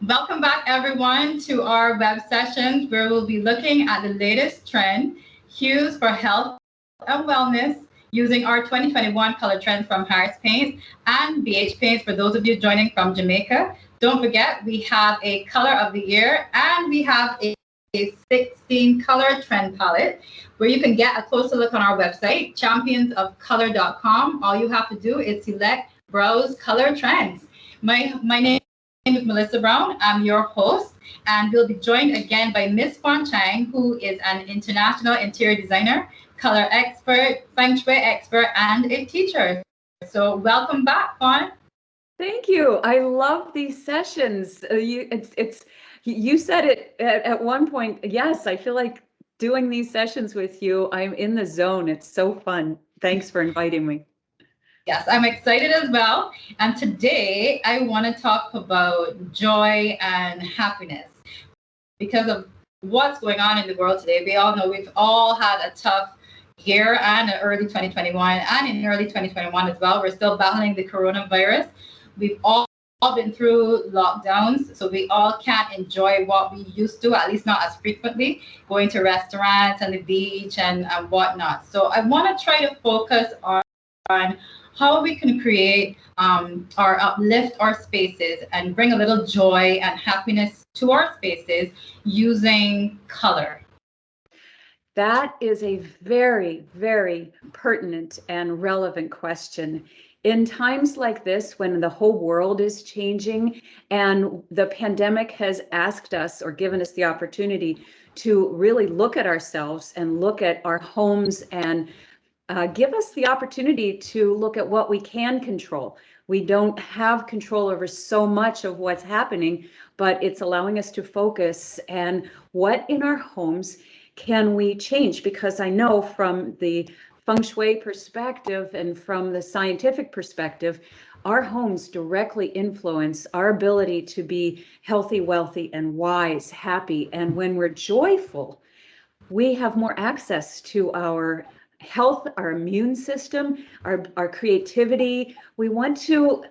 Welcome back, everyone, to our web sessions where we'll be looking at the latest trend, hues for health and wellness, using our 2021 color trends from Harris Paints and BH Paints for those of you joining from Jamaica. Don't forget, we have a color of the year and we have a 16 color trend palette where you can get a closer look on our website, championsofcolor.com. All you have to do is select Browse Color Trends. My name is Melissa Brown. I'm your host, and we'll be joined again by Miss Fawn Chang, who is an international interior designer, color expert, Feng Shui expert, and a teacher. So welcome back, Fawn. Thank you. I love these sessions. You said it at one point. Yes, I feel like doing these sessions with you. I'm in the zone. It's so fun. Thanks for inviting me. Yes, I'm excited as well. And today I want to talk about joy and happiness because of what's going on in the world today. We all know we've all had a tough year and in early 2021 and in early 2021 as well. We're still battling the coronavirus. We've all been through lockdowns, so we all can't enjoy what we used to, at least not as frequently, going to restaurants and the beach and whatnot. So I want to try to focus on how we can create or uplift our spaces and bring a little joy and happiness to our spaces using color. That is a very, very pertinent and relevant question. In times like this, when the whole world is changing and the pandemic has asked us or given us the opportunity to really look at ourselves and look at our homes and give us the opportunity to look at what we can control. We don't have control over so much of what's happening, but it's allowing us to focus and what in our homes can we change? Because I know from the Feng Shui perspective and from the scientific perspective, our homes directly influence our ability to be healthy, wealthy, and wise, happy. And when we're joyful, we have more access to our health, our immune system, our creativity. We want to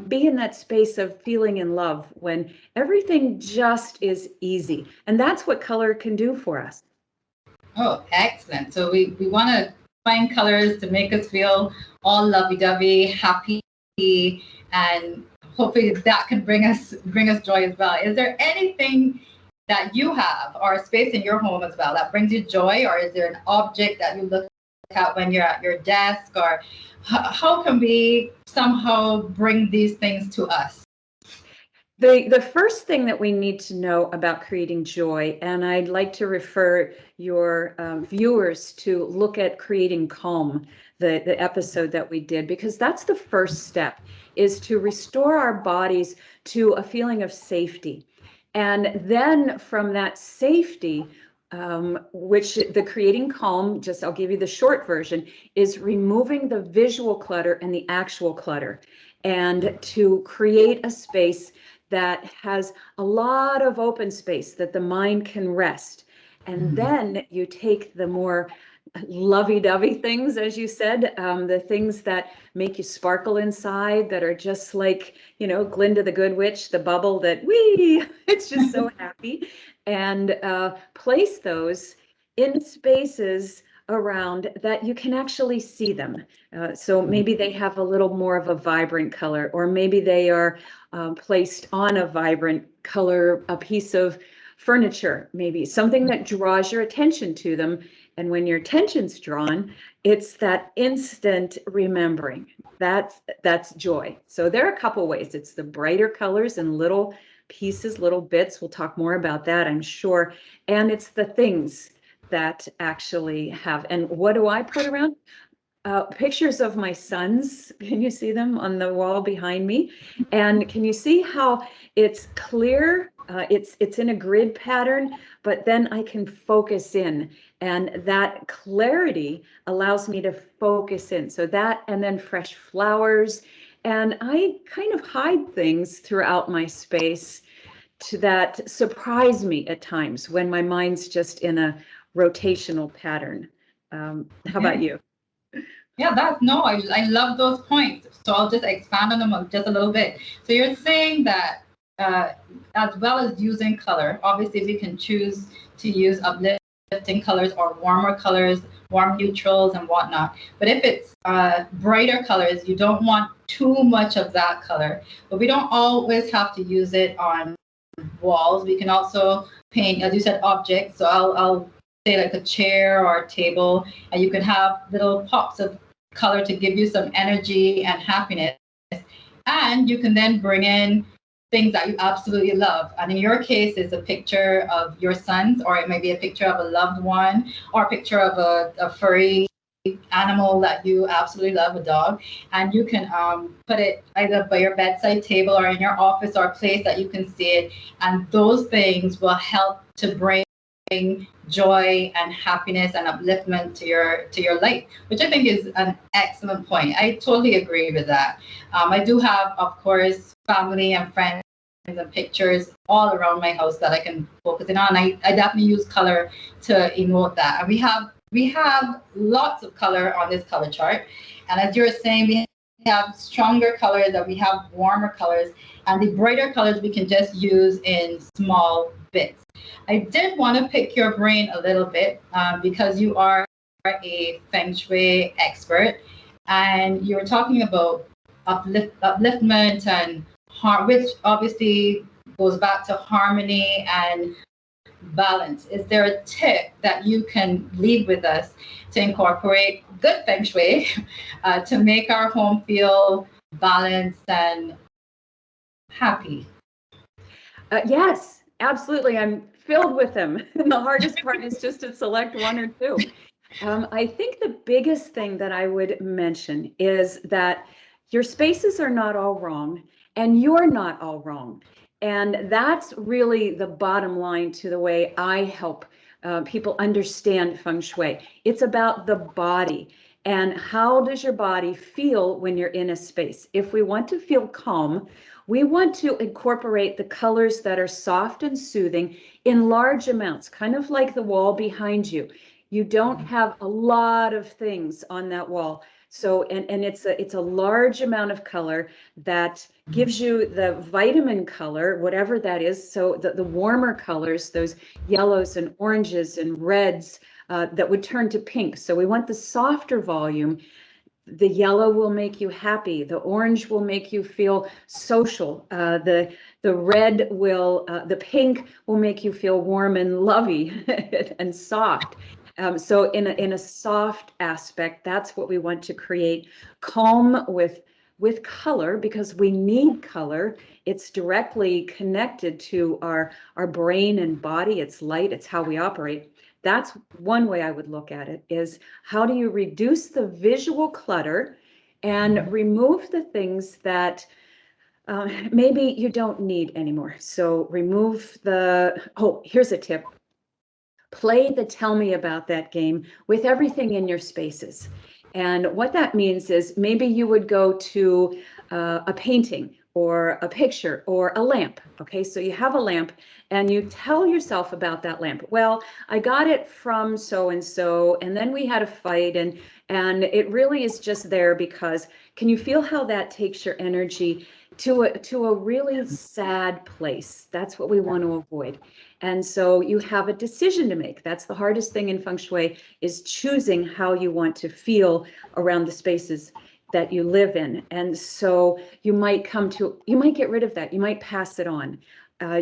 be in that space of feeling in love when everything just is easy. And that's what color can do for us. Oh, excellent. So we want to find colors to make us feel all lovey-dovey, happy, and hopefully that can bring us joy as well. Is there anything that you have or a space in your home as well that brings you joy, or is there an object that you look at when you're at your desk, or how can we somehow bring these things to us? The first thing that we need to know about creating joy, and I'd like to refer your viewers to look at Creating Calm, the episode that we did, because that's the first step, is to restore our bodies to a feeling of safety. And then from that safety, which the Creating Calm, just I'll give you the short version, is removing the visual clutter and the actual clutter, and to create a space that has a lot of open space that the mind can rest. And then you take the more lovey-dovey things, as you said, the things that make you sparkle inside, that are just like, Glinda the Good Witch, the bubble that it's just so happy, and place those in spaces around that you can actually see them. So maybe they have a little more of a vibrant color, or maybe they are placed on a vibrant color, a piece of furniture, maybe something that draws your attention to them. And when your attention's drawn, it's that instant remembering. That's joy. So there are a couple ways. It's the brighter colors and little pieces, little bits. We'll talk more about that, I'm sure. And it's the things that actually have. And what do I put around? Pictures of my sons. Can you see them on the wall behind me? And can you see how it's clear? It's in a grid pattern, but then I can focus in, and that clarity allows me to focus in. So that, and then fresh flowers, and I kind of hide things throughout my space that surprise me at times when my mind's just in a rotational pattern. How about you? Yeah, I love those points. So I'll just expand on them just a little bit. So you're saying that as well as using color. Obviously, we can choose to use uplifting colors or warmer colors, warm neutrals and whatnot. But if it's brighter colors, you don't want too much of that color. But we don't always have to use it on walls. We can also paint, as you said, objects. So I'll say like a chair or a table, and you can have little pops of color to give you some energy and happiness. And you can then bring in things that you absolutely love. And in your case, it's a picture of your sons, or it may be a picture of a loved one, or a picture of a furry animal that you absolutely love, a dog. And you can put it either by your bedside table or in your office or a place that you can see it. And those things will help to bring joy and happiness and upliftment to your life, which I think is an excellent point. I totally agree with that. I do have, of course, family and friends and pictures all around my house that I can focus in on. I definitely use color to emote that. And we have lots of color on this color chart. And as you were saying, we have stronger colors and we have warmer colors. And the brighter colors we can just use in small bits. I did want to pick your brain a little bit because you are a Feng Shui expert, and you were talking about upliftment and which obviously goes back to harmony and balance. Is there a tip that you can leave with us to incorporate good Feng Shui to make our home feel balanced and happy? Yes, absolutely. I'm filled with them. And the hardest part is just to select one or two. I think the biggest thing that I would mention is that your spaces are not all wrong and you're not all wrong. And that's really the bottom line to the way I help people understand Feng Shui. It's about the body. And how does your body feel when you're in a space? If we want to feel calm, we want to incorporate the colors that are soft and soothing in large amounts, kind of like the wall behind you. You don't have a lot of things on that wall. So, and it's a large amount of color that gives you the vitamin color, whatever that is. So the warmer colors, those yellows and oranges and reds that would turn to pink. So we want the softer volume. The yellow will make you happy. The orange will make you feel social. The red will, the pink will make you feel warm and lovey and soft. So in a soft aspect, that's what we want to create. Calm with color, because we need color. It's directly connected to our brain and body. It's light. It's how we operate. That's one way I would look at it, is how do you reduce the visual clutter and remove the things that maybe you don't need anymore. So remove here's a tip. Play the tell me about that game with everything in your spaces. And what that means is maybe you would go to a painting or a picture or a lamp. Okay, so you have a lamp and you tell yourself about that lamp. Well, I got it from so and so, and then we had a fight, and it really is just there because, can you feel how that takes your energy to a really sad place? That's what we want to avoid. And so you have a decision to make. That's the hardest thing in Feng Shui, is choosing how you want to feel around the spaces that you live in. And so you might get rid of that. You might pass it on.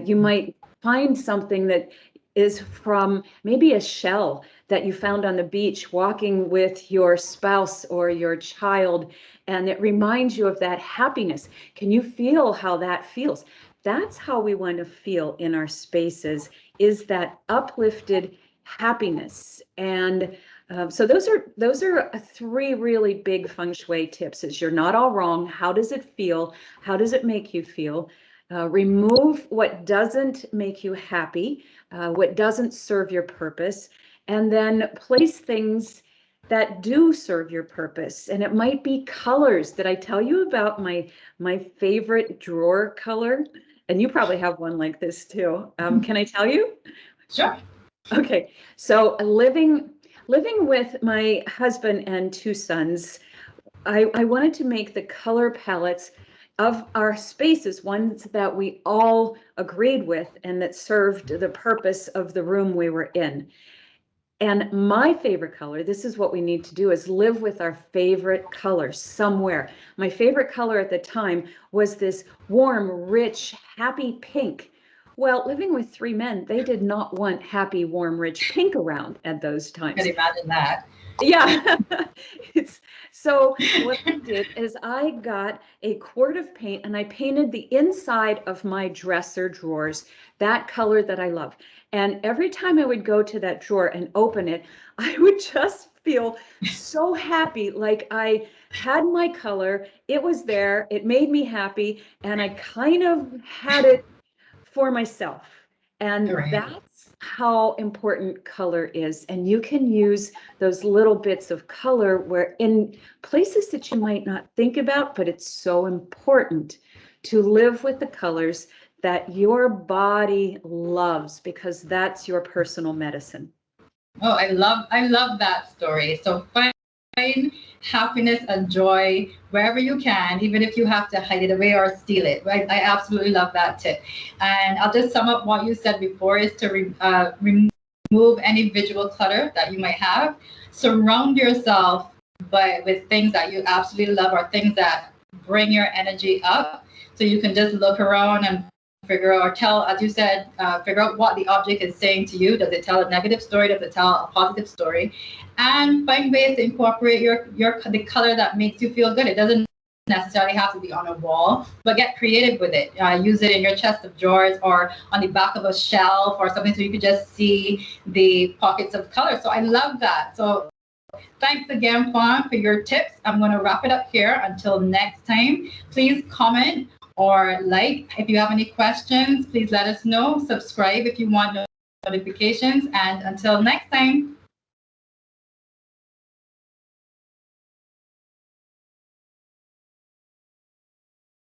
You might find something that is from maybe a shell that you found on the beach walking with your spouse or your child, and it reminds you of that happiness. Can you feel how that feels? That's how we want to feel in our spaces, is that uplifted happiness. And so those are three really big Feng Shui tips. Is you're not all wrong. How does it feel? How does it make you feel? Remove what doesn't make you happy, what doesn't serve your purpose, and then place things that do serve your purpose. And it might be colors. Did I tell you about my favorite drawer color? And you probably have one like this too. Can I tell you? Sure. Okay, so living with my husband and two sons, I wanted to make the color palettes of our spaces, ones that we all agreed with and that served the purpose of the room we were in. And my favorite color, this is what we need to do, is live with our favorite color somewhere. My favorite color at the time was this warm, rich, happy pink. Well, living with 3 men, they did not want happy, warm, rich pink around at those I times. can imagine that. Yeah. So what I did is I got a quart of paint and I painted the inside of my dresser drawers that color that I love. And every time I would go to that drawer and open it, I would just feel so happy, like I had my color, it was there, it made me happy, and I kind of had it for myself. And Right. that's how important color is. And you can use those little bits of color where in places that you might not think about, but it's so important to live with the colors that your body loves, because that's your personal medicine. Oh, I love that story. So find happiness and joy wherever you can, even if you have to hide it away or steal it. Right? I absolutely love that tip. And I'll just sum up what you said before is to remove any visual clutter that you might have. Surround yourself with things that you absolutely love or things that bring your energy up. So you can just look around and figure out or tell, as you said, figure out what the object is saying to you. Does it tell a negative story? Does it tell a positive story? And find ways to incorporate the color that makes you feel good. It doesn't necessarily have to be on a wall, but get creative with it. Use it in your chest of drawers or on the back of a shelf or something so you can just see the pockets of color. So I love that. So thanks again, Fawn, for your tips. I'm going to wrap it up here. Until next time, please comment or like. If you have any questions, please let us know. Subscribe if you want notifications. And until next time.